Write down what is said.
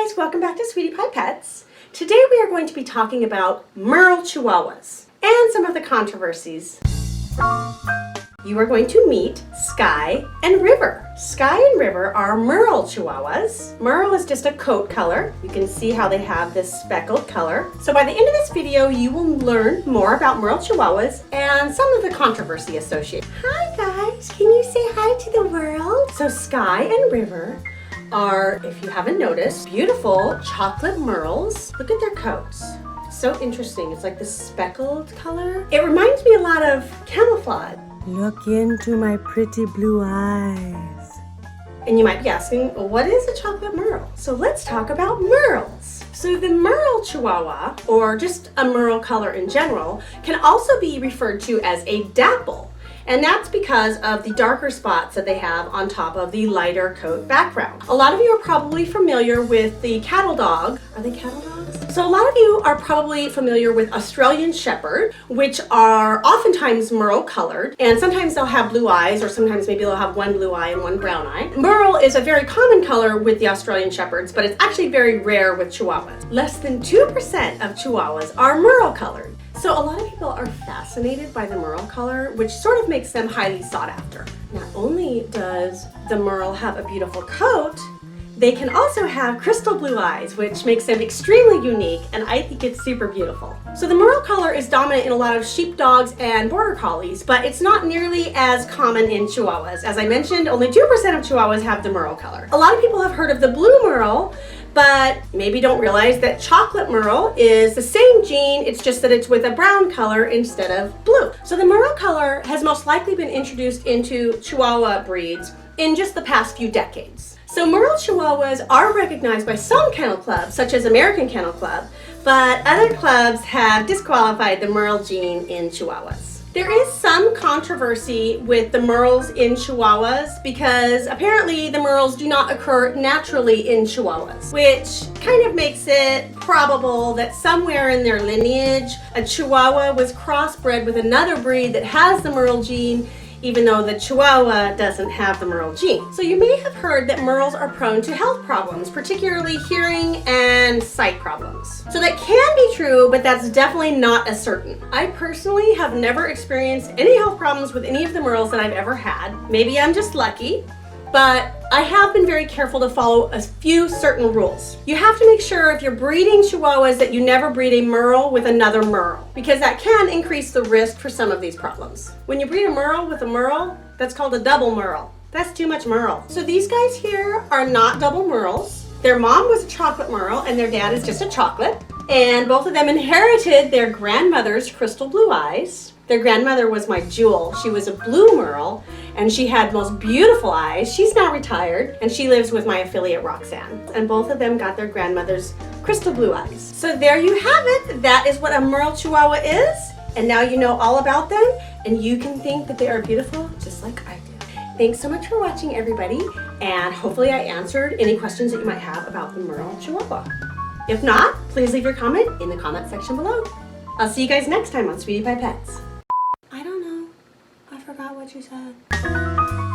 guys, welcome back to Sweetie Pie Pets. Today we are going to be talking about Merle Chihuahuas and some of the controversies. You are going to meet Sky and River. Sky and River are Merle Chihuahuas. Merle is just a coat color. You can see how they have this speckled color. So by the end of this video, you will learn more about Merle Chihuahuas and some of the controversy associated. Hi guys, can you say hi to the world? So Sky and River are, if you haven't noticed, beautiful chocolate merles. Look at their coats. It's so interesting. It's like this speckled color. It reminds me a lot of camouflage. Look into my pretty blue eyes. And you might be asking, well, what is a chocolate merle? So let's talk about merles. So the Merle Chihuahua, or just a merle color in general, can also be referred to as a dapple. And that's because of the darker spots that they have on top of the lighter coat background. A lot of you are probably familiar with the cattle dog. Are they cattle dogs? So a lot of you are probably familiar with Australian Shepherd, which are oftentimes merle colored, and sometimes they'll have blue eyes, or sometimes maybe they'll have one blue eye and one brown eye. Merle is a very common color with the Australian Shepherds, but it's actually very rare with Chihuahuas. Less than 2% of Chihuahuas are merle colored. So a lot of people are fascinated by the merle color, which sort of makes them highly sought after. Not only does the merle have a beautiful coat, they can also have crystal blue eyes, which makes them extremely unique, and I think it's super beautiful. So the merle color is dominant in a lot of sheepdogs and border collies, but it's not nearly as common in Chihuahuas. As I mentioned, only 2% of Chihuahuas have the merle color. A lot of people have heard of the blue merle, but maybe don't realize that chocolate merle is the same gene, it's just that it's with a brown color instead of blue. So the merle color has most likely been introduced into Chihuahua breeds in just the past few decades. So Merle Chihuahuas are recognized by some kennel clubs, such as American Kennel Club, but other clubs have disqualified the Merle gene in Chihuahuas. There is some controversy with the merles in Chihuahuas because apparently the merles do not occur naturally in Chihuahuas, which kind of makes it probable that somewhere in their lineage, a Chihuahua was crossbred with another breed that has the merle gene, even though the Chihuahua doesn't have the merle gene. So you may have heard that merles are prone to health problems, particularly hearing and sight problems. So that can be true, but that's definitely not as certain. I personally have never experienced any health problems with any of the merles that I've ever had. Maybe I'm just lucky, but I have been very careful to follow a few certain rules. You have to make sure if you're breeding Chihuahuas that you never breed a merle with another merle, because that can increase the risk for some of these problems. When you breed a merle with a merle, that's called a double merle. That's too much merle. So these guys here are not double merles. Their mom was a chocolate merle and their dad is just a chocolate. And both of them inherited their grandmother's crystal blue eyes. Their grandmother was my Jewel. She was a blue merle and she had most beautiful eyes. She's now retired and she lives with my affiliate Roxanne. And both of them got their grandmother's crystal blue eyes. So there you have it. That is what a Merle Chihuahua is. And now you know all about them and you can think that they are beautiful just like I do. Thanks so much for watching, everybody. And hopefully I answered any questions that you might have about the Merle Chihuahua. If not, please leave your comment in the comment section below. I'll see you guys next time on Sweetie Pie Pets. I don't know. I forgot what you said.